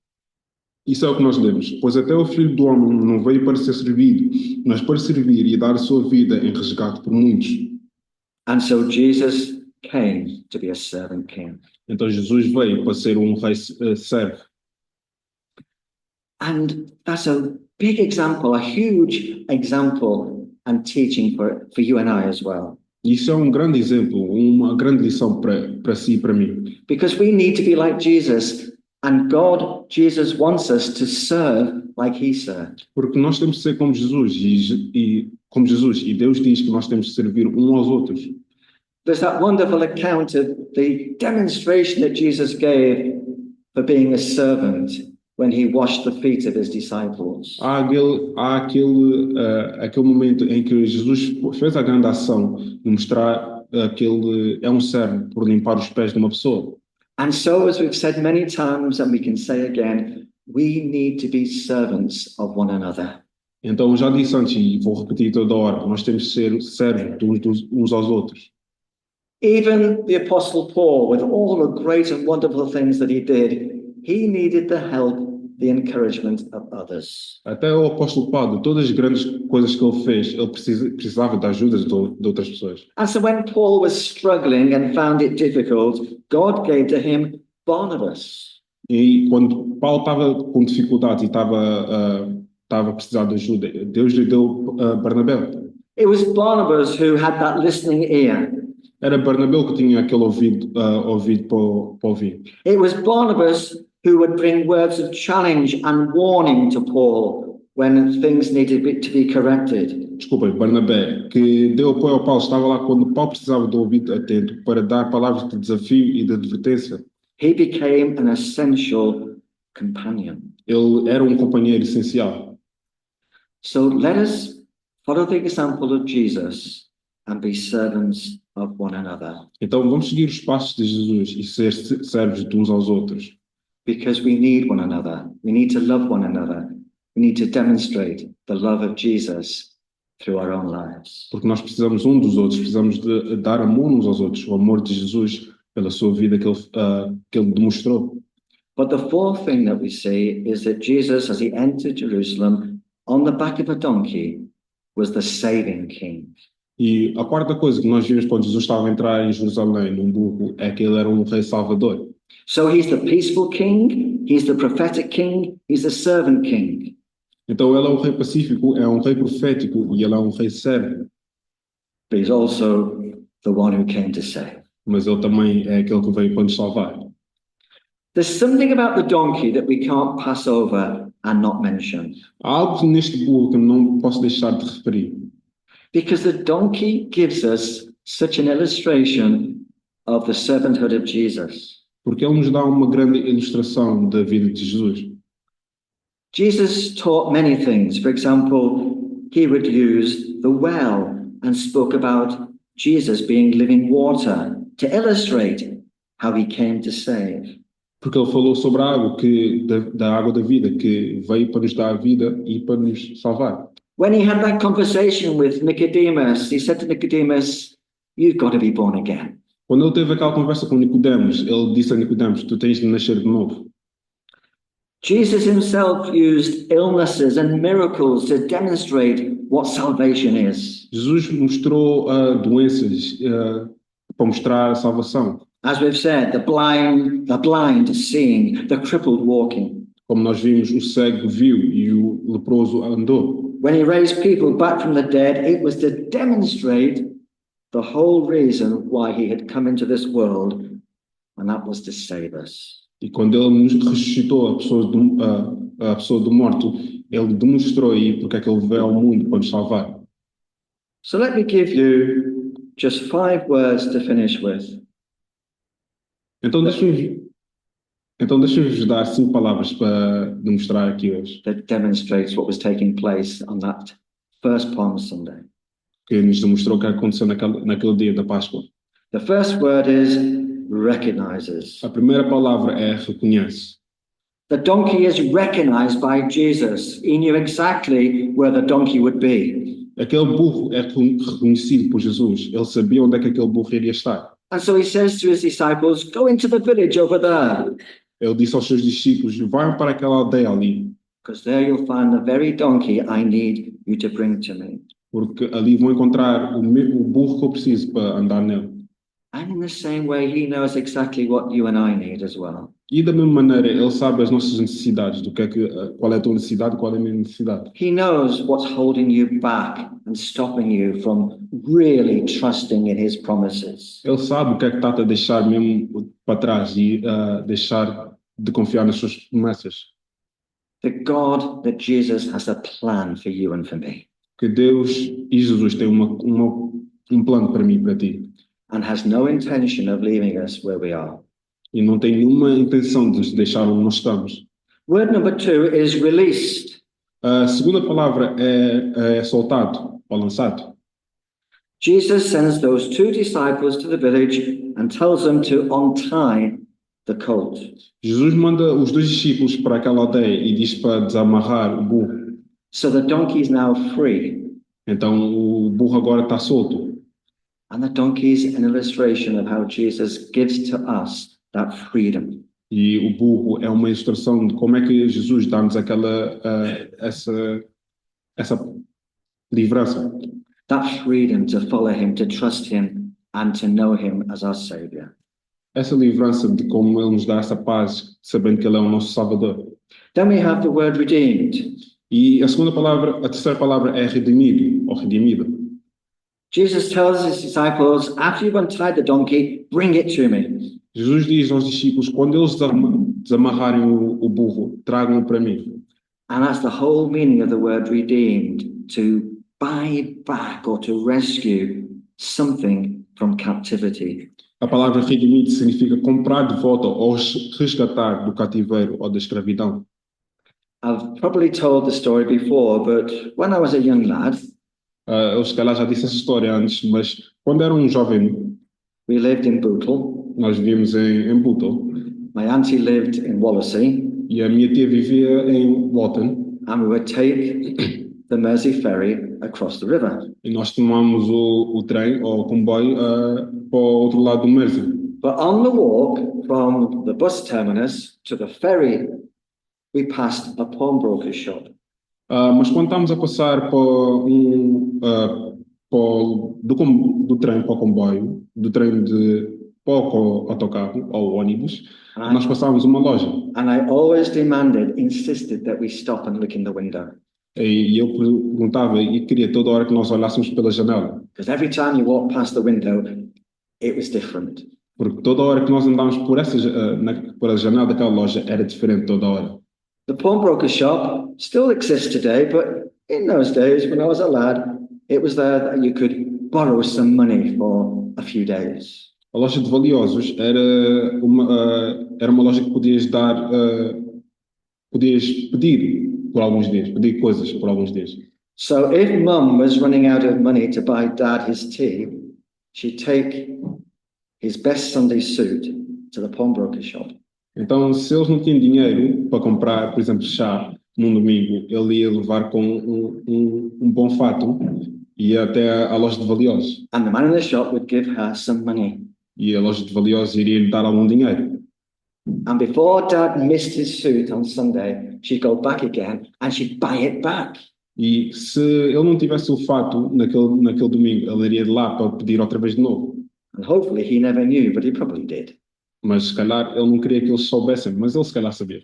Isso é o que nós lemos. Pois até o Filho do Homem não veio para ser servido, mas para servir e dar a sua vida em resgate por muitos. And so Jesus came to be a servant king. Então Jesus veio para ser um rei servo. And that's a big example, a huge example and teaching for you and I as well. Isso é um grande exemplo, uma grande lição para si e para mim. Because we need to be like Jesus And God, Jesus wants us to serve like he served. Porque nós temos de ser como Jesus e Deus diz que nós temos de servir uns aos outros. There's that wonderful account of the demonstration that Jesus gave for being a servant when he washed the feet of his disciples. Há aquele momento em que Jesus fez a grande ação de mostrar que ele é um servo por limpar os pés de uma pessoa. And so, as we've said many times, and we can say again, we need to be servants of one another. Então, eu já disse antes e vou repetir toda hora, nós temos de ser servos uns aos outros. Even the Apostle Paul, with all the great and wonderful things that he did, he needed the help, the encouragement of others. Até o apóstolo Paulo, todas as grandes coisas que ele fez, ele precisava da ajuda de outras pessoas. And so when Paul was struggling and found it difficult, God gave to him Barnabas. E quando Paulo estava com dificuldade e estava precisando de ajuda, Deus lhe deu Barnabé. It was Barnabas who had that listening ear. Era Barnabé que tinha aquele ouvido para ouvir. It was Barnabas who would bring words of challenge and warning to Paul when things needed to be corrected. Desculpa, Barnabé, que deu apoio ao Paulo, estava lá quando Paulo precisava de ouvido atento para dar palavras de desafio e de advertência. He became an essential companion. Ele era um companheiro essencial. So let us follow the example of Jesus and be servants of one another, Então vamos seguir os passos de Jesus e ser servos de uns aos outros. because we need one another. We need to love one another. We need to demonstrate the love of Jesus through our own lives. Porque nós precisamos um dos outros, precisamos de dar amor uns aos outros, o amor de Jesus pela sua vida que ele demonstrou. But the fourth thing that we see is that Jesus, as he entered Jerusalem on the back of a donkey, was the saving king. E a quarta coisa que nós vimos quando Jesus estava a entrar em Jerusalém num burro é que ele era um rei salvador. So he's the peaceful king, he's the prophetic king, he's the servant king. Então ele é um rei pacífico, é um rei profético e ele é um rei servo. But he's also the one who came to save. Mas ele também é aquele que veio para nos salvar. There's something about the donkey that we can't pass over and not mention. Há algo neste burro que eu não posso deixar de referir. Because the donkey gives us such an illustration of the servanthood of Jesus. Porque ele nos dá uma grande ilustração da vida de Jesus. Jesus taught many things. For example, he would use the well and spoke about Jesus being living water to illustrate how he came to save. Porque ele falou sobre a água, da água da vida, que veio para nos dar a vida e para nos salvar. When he had that conversation with Nicodemus, he said to Nicodemus, "You've got to be born again." Quando ele teve aquela conversa com Nicodemos, ele disse a Nicodemos, tu tens de nascer de novo. Jesus himself used illnesses and miracles to demonstrate what salvation is. Jesus mostrou doenças para mostrar a salvação. As we've said, the blind seeing, the crippled walking. Como nós vimos, o cego viu e o leproso andou. When he raised people back from the dead, it was to demonstrate the whole reason why he had come into this world, and that was to save us. E quando ele nos ressuscitou a pessoa do morto, ele demonstrou aí porque é que ele veio ao mundo para nos salvar. So let me give you just 5 words to finish with. Então deixa-me dar 5 palavras para demonstrar aqui hoje, That demonstrates what was taking place on that first Palm Sunday. que nos demonstrou o que aconteceu naquele dia da Páscoa. The first word is recognizes. A primeira palavra é reconhece. The donkey is recognized by Jesus. He knew exactly where the donkey would be. Aquele burro é reconhecido por Jesus. Ele sabia onde é que aquele burro iria estar. And so he says to his disciples, "Go into the village over there, Ele disse aos seus discípulos, vão para aquela aldeia ali, because there you'll find the very donkey I need you to bring to me." porque ali vão encontrar o burro que eu preciso para andar nele. And in the same way, he knows exactly what you and I need as well. E da mesma maneira, ele sabe as nossas necessidades, qual é a tua necessidade e qual é a minha necessidade. He knows what's holding you back and stopping you from really trusting in his promises. Ele sabe o que é que está a deixar mesmo para trás e deixar de confiar nas suas promessas. That God, that Jesus has a plan for you and for me, Que Deus e Jesus têm um plano para mim e para ti. and has no intention of leaving us where we are. E não tem nenhuma intenção de nos deixar onde nós estamos. Word number 2 is released. A segunda palavra é soltado ou lançado. Jesus sends those 2 disciples to the village and tells them to untie the colt. Jesus manda os 2 discípulos para aquela aldeia e diz para desamarrar o burro. So the donkey is now free. Então o burro agora está solto. And the donkey is an illustration of how Jesus gives to us that freedom. E o burro é uma ilustração de como é que Jesus dá-nos essa livrança. That freedom to follow him, to trust him, and to know him as our Savior. Essa livrança de como Ele nos dá essa paz, sabendo que Ele é o nosso Salvador. Then we have the word redeemed. E a terceira palavra é redimido ou redimido. Jesus tells his disciples, after you've untied the donkey, bring it to me. Jesus diz aos discípulos, quando eles desamarrarem o burro, tragam-o para mim. And that's the whole meaning of the word redeemed, to buy back or to rescue something from captivity. A palavra redimido significa comprar de volta ou resgatar do cativeiro ou da escravidão. I've probably told the story before, but when I was a young lad, Eu se calhar já disse essa história antes, mas quando era um jovem, we lived in Bootle. nós vivíamos em Bootle My auntie lived in Wallasey, e a minha tia vivia em Walton and we would take the Mersey ferry across the river. e nós tomámos o trem ou o comboio para o outro lado do Mersey. But on the walk from the bus terminus to the ferry, we passed a pawnbroker shop. Mas quando estávamos a passar do trem para o comboio, do trem para o autocarro ou ônibus, nós passávamos uma loja. And I always insisted that we stop and look in the window. E eu perguntava e queria toda hora que nós olhássemos pela janela. Because every time you walk past the window, it was different. Porque toda hora que nós andávamos por a janela daquela loja era diferente toda hora. The pawnbroker shop still exists today, but in those days, when I was a lad, it was there that you could borrow some money for a few days. A loja de valiosos era uma loja que podias pedir por alguns dias, pedir coisas por alguns dias. So if Mum was running out of money to buy Dad his tea, she'd take his best Sunday suit to the pawnbroker shop. Então, se eles não tinham dinheiro para comprar, por exemplo, chá num domingo, ele ia levar com um bom fato e ia até à loja de valiosos. And the man in the shop would give her some money. E a loja de valiosos iria lhe dar algum dinheiro. And before Dad missed his suit on Sunday, she'd go back again and she'd buy it back. E se ele não tivesse o fato naquele domingo, ele iria de lá para pedir outra vez de novo. And hopefully he never knew, but he probably did. Mas se calhar ele não queria que eles soubessem, mas ele se calhar sabia.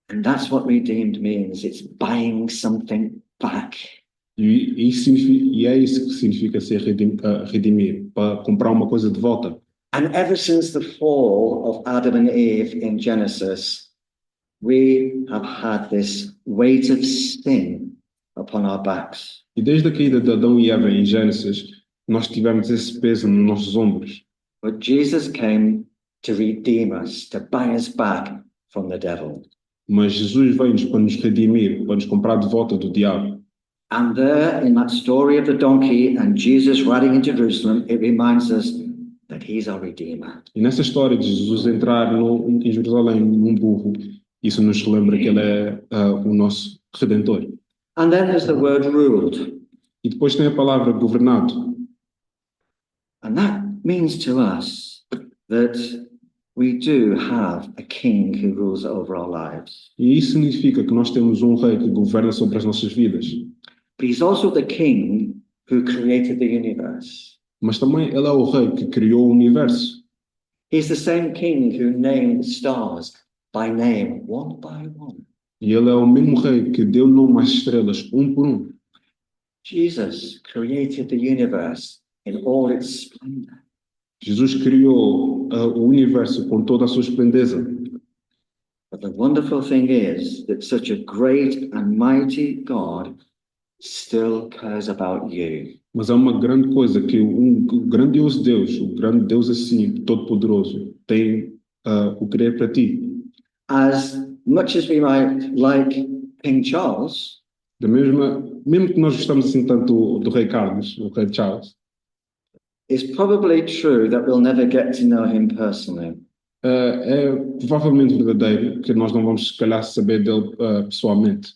And that's what redeemed means. It's buying something back. E é isso que significa ser redimir, para comprar uma coisa de volta. And ever since the fall of Adam and Eve in Genesis, we have had this weight of sin upon our backs. E desde a queda de Adão e Eva em Gênesis, nós tivemos esse peso nos nossos ombros. But Jesus came to redeem us, to buy us back from the devil. Mas Jesus veio-nos para nos redimir, para nos comprar de volta do diabo. And there, in that story of the donkey and Jesus riding into Jerusalem, it reminds us that he's our Redeemer. E nessa história de Jesus entrar em Jerusalém num burro, isso nos lembra que ele é o nosso Redentor. And then there's the word ruled. E depois tem a palavra governado. And that means to us that we do have a king who rules over our lives. E isso significa que nós temos um rei que governa sobre as nossas vidas. But he's also the king who created the universe. Mas também ele é o rei que criou o universo. He's the same king who named the stars by name, one by one. E ele é o mesmo rei que deu nome às estrelas, um por um. Jesus created the universe in all its splendor. Jesus criou o universo com toda a sua esplendeza. But the wonderful thing is that such a great and mighty God still cares about you. Mas há uma grande coisa que grandioso Deus, o grande Deus assim, todo-poderoso, tem o querer para ti. As much as we might like King Charles, Mesmo que nós gostamos assim tanto do Rei Carlos, o Rei Charles, it's probably true that we'll never get to know him personally. é provavelmente verdadeiro que nós não vamos, se calhar, saber dele pessoalmente.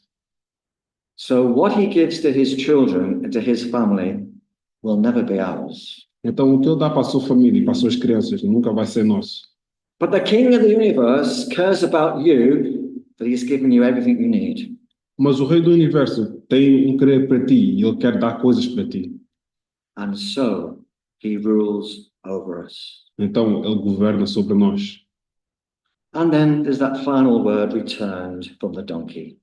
So what he gives to his children and to his family will never be ours. Então, o que ele dá para a sua família e para as suas crianças nunca vai ser nosso. But the King of the universe cares about you, that he's given you everything you need. Mas o Rei do Universo tem um querer para ti e ele quer dar coisas para ti. And so he rules over us. Então, ele governa sobre nós. And then there's that final word returned from the donkey.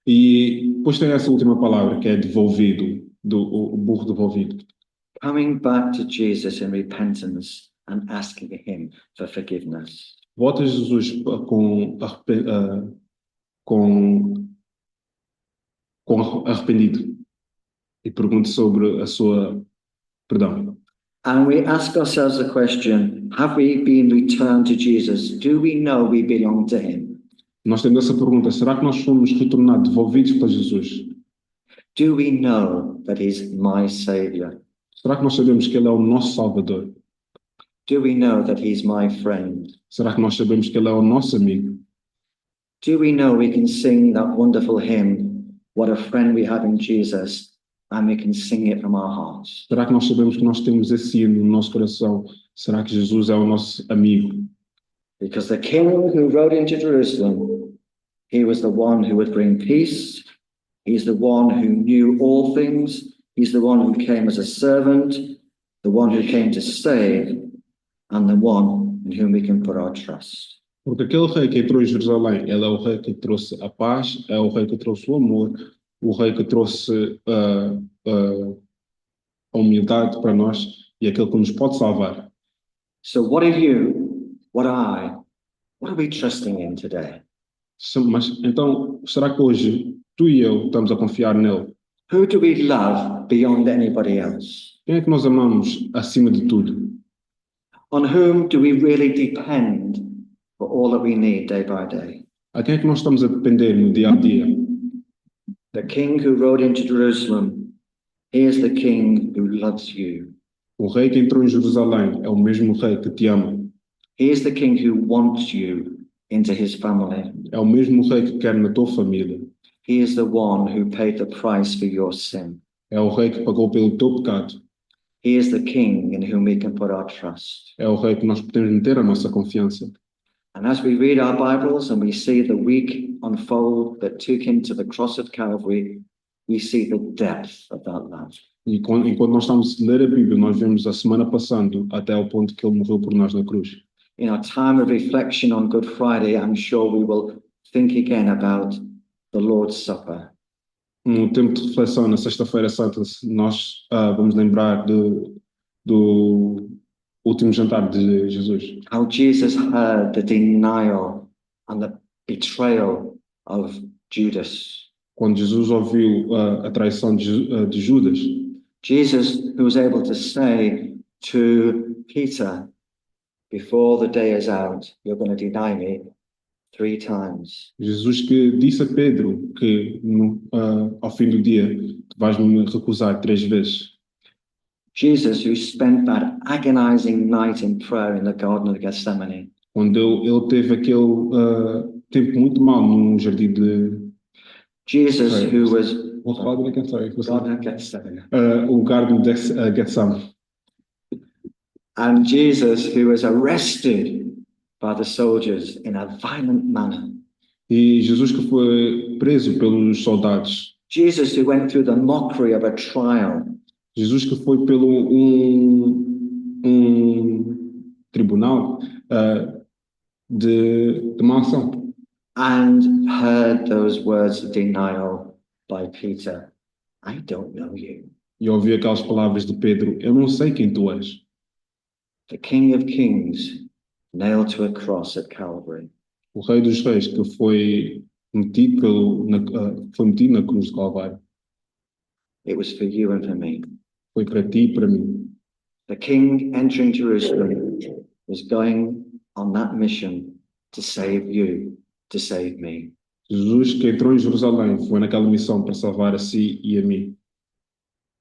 E depois tem essa última palavra que é devolvido, o burro devolvido. Coming back to Jesus in repentance and asking him for forgiveness. Volta a Jesus com arrependido e pergunta sobre a sua perdão. And we ask ourselves the question, have we been returned to Jesus? Do we know we belong to him? Nós temos essa pergunta, será que nós fomos retornados, devolvidos para Jesus? Do we know that he's my Saviour? Será que nós sabemos que ele é o nosso Salvador? Do we know that he's my friend? Será que nós sabemos que ele é o nosso amigo? Do we know we can sing that wonderful hymn, What a Friend We Have in Jesus, and we can sing it from our hearts? Será que nós sabemos que nós temos esse hino no nosso coração? Será que Jesus é o nosso amigo? Because the King who rode into Jerusalem, he was the one who would bring peace. He's the one who knew all things. He's the one who came as a servant, the one who came to save, and the one in whom we can put our trust. Porque aquele rei que entrou em Jerusalém, ele é o rei que trouxe a paz, é o rei que trouxe o amor, o rei que trouxe a humildade para nós e aquele que nos pode salvar. So what are you, what are we trusting in today? Mas então, será que hoje tu e eu estamos a confiar nele? Who do we love beyond anybody else? Quem é que nós amamos acima de tudo? On whom do we really depend for all that we need day by day? A quem é que nós estamos a depender no dia a dia? The King who rode into Jerusalem, he is the King who loves you. O rei que entrou em Jerusalém é o mesmo rei que te ama. He is the King who wants you into his family. É o mesmo rei que quer na tua família. He is the one who paid the price for your sin. É o rei que pagou pelo teu pecado. He is the King in whom we can put our trust. É o rei que nós podemos meter a nossa confiança. And as we read our Bibles and we see the week unfold that took him to the cross of Calvary, we see the depth of that love. E enquanto nós estamos a ler a Bíblia, nós vemos a semana passando até ao ponto que ele morreu por nós na cruz. In our time of reflection on Good Friday, I'm sure we will think again about the Lord's Supper. No tempo de reflexão, na Sexta-feira Santa, nós vamos lembrar do último jantar de Jesus. How Jesus heard the denial and the betrayal of Judas. Quando Jesus ouviu a traição de Judas, Jesus, who was able to say to Peter, before the day is out, you're going to deny me 3 times. Jesus que disse a Pedro que ao fim do dia vais-me recusar 3 vezes. Jesus, who spent that agonizing night in prayer in the Garden of Gethsemane. Quando ele teve aquele tempo muito mau no jardim de... Jesus, who was... Garden of Gethsemane. O Garden de Gethsemane. And Jesus, who was arrested by the soldiers in a violent manner. E Jesus que foi preso pelos soldados. Jesus, who went through the mockery of a trial. Jesus que foi pelo tribunal de má ação. And heard those words of denial by Peter. I don't know you. E ouvi aquelas palavras de Pedro, eu não sei quem tu és. the King of Kings, nailed to a cross at Calvary. O Rei dos Reis que foi metido, foi metido na cruz de Calvário. It was for you and for me. Foi para ti e para mim. The King entering Jerusalem was going on that mission to save you, to save me. Jesus que entrou em Jerusalém foi naquela missão para salvar a si e a mim.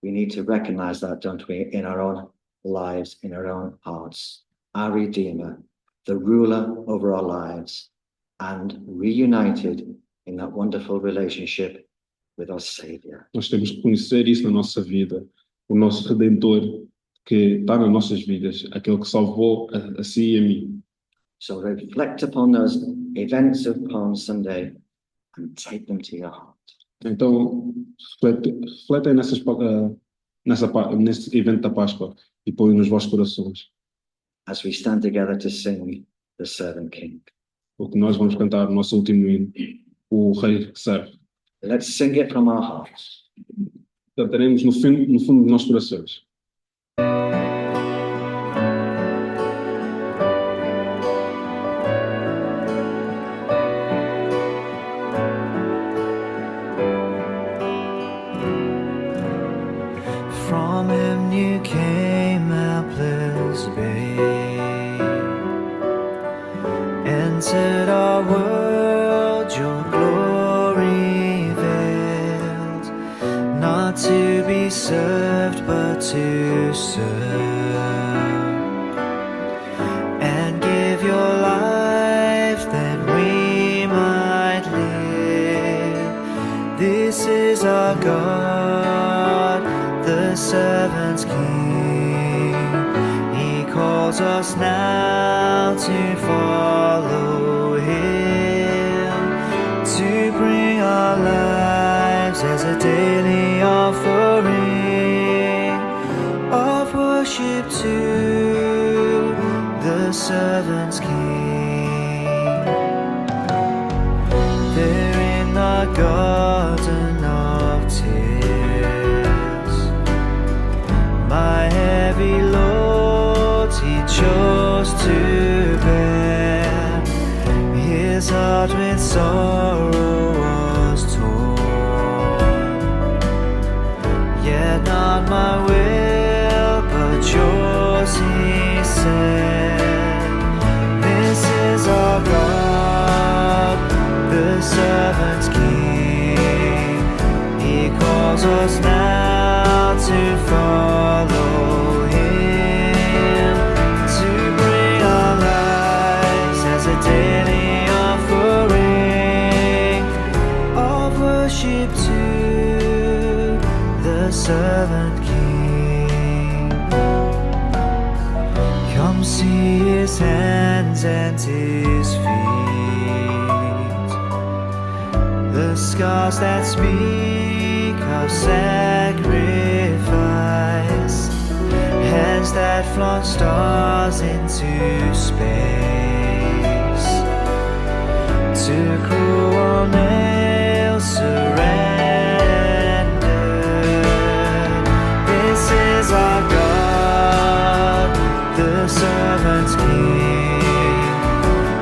We need to recognize that, don't we, in our own lives, in our own hearts. Our Redeemer, the ruler over our lives, and reunited in that wonderful relationship with our Savior. Nós temos que conhecer isso na nossa vida. O nosso Redentor que está nas nossas vidas, aquele que salvou a si e a mim. So reflect upon those events of Palm Sunday and take them to your heart. Então, refletem nesse evento da Páscoa e põe nos vossos corações. As we stand together to sing the Servant King. O que nós vamos cantar no nosso último hino, o Rei que serve. Let's sing it from our hearts. Cantaremos no fundo dos nossos corações. From him you came, helpless babe. Entered our world, your glory veiled. Not to be served, but to serve. And give your life that we might live. This is our God, the servant's King. He calls us now to follow him, to bring our lives as a daily offering of worship to the servant's King. There in the garden of tears, my heavy loads he chose to bear. His heart with sorrow was torn. Yet not my will, but yours, he said. This is our God, the servant's King. He calls us now to follow him, to bring our lives as a daily offering of worship to the servant King. Come see his hands and his feet, the scars that speak of sacrifice, hands that flaunt stars into space, to cruel nails surrender. This is our God, the servant's King.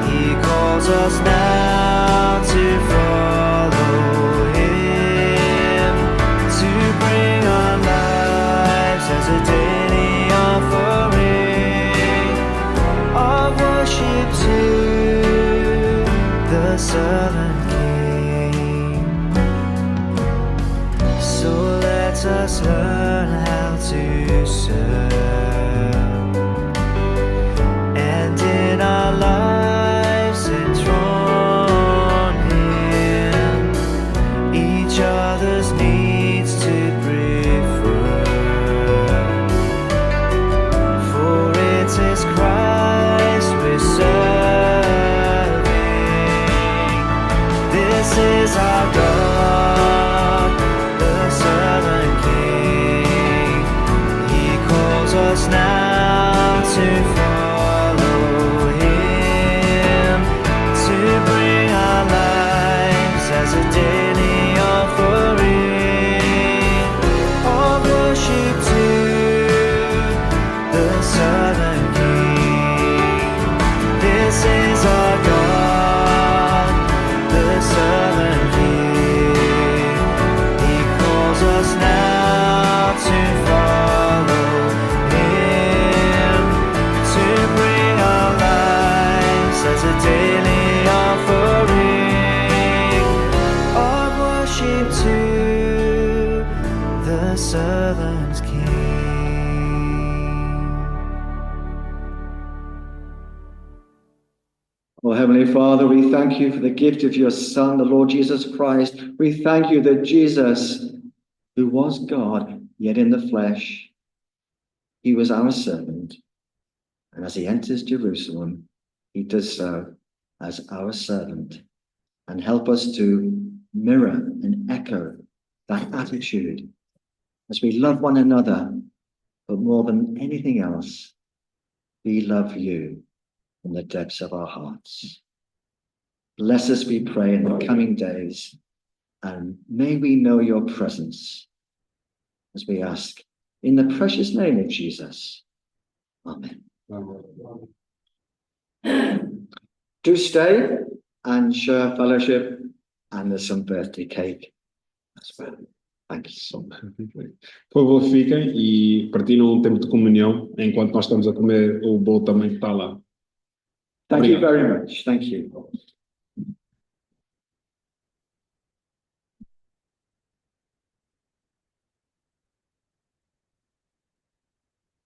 He calls us now to follow him, to bring our lives as a daily offering of worship to the servant King. So let us learn how to serve, and in our lives enthrone him, each other's needs to prefer. For it is Christ we're serving. This is our God, the servant King. He calls us now servant king. Oh, Heavenly Father, we thank you for the gift of your Son, the Lord Jesus Christ. We thank you that Jesus, who was God, yet in the flesh, he was our servant. And as he enters Jerusalem, he does so as our servant. And help us to mirror and echo that attitude as we love one another, but more than anything else, we love you from the depths of our hearts. Bless us, we pray, in the coming days, and may we know your presence as we ask in the precious name of Jesus. Amen. Do stay and share fellowship, and there's some birthday cake as well. Thank you so much. Por favor, fiquem e partilhem um tempo de comunhão enquanto nós estamos a comer o bolo também que está lá. Thank you Obrigado. very much. Thank you.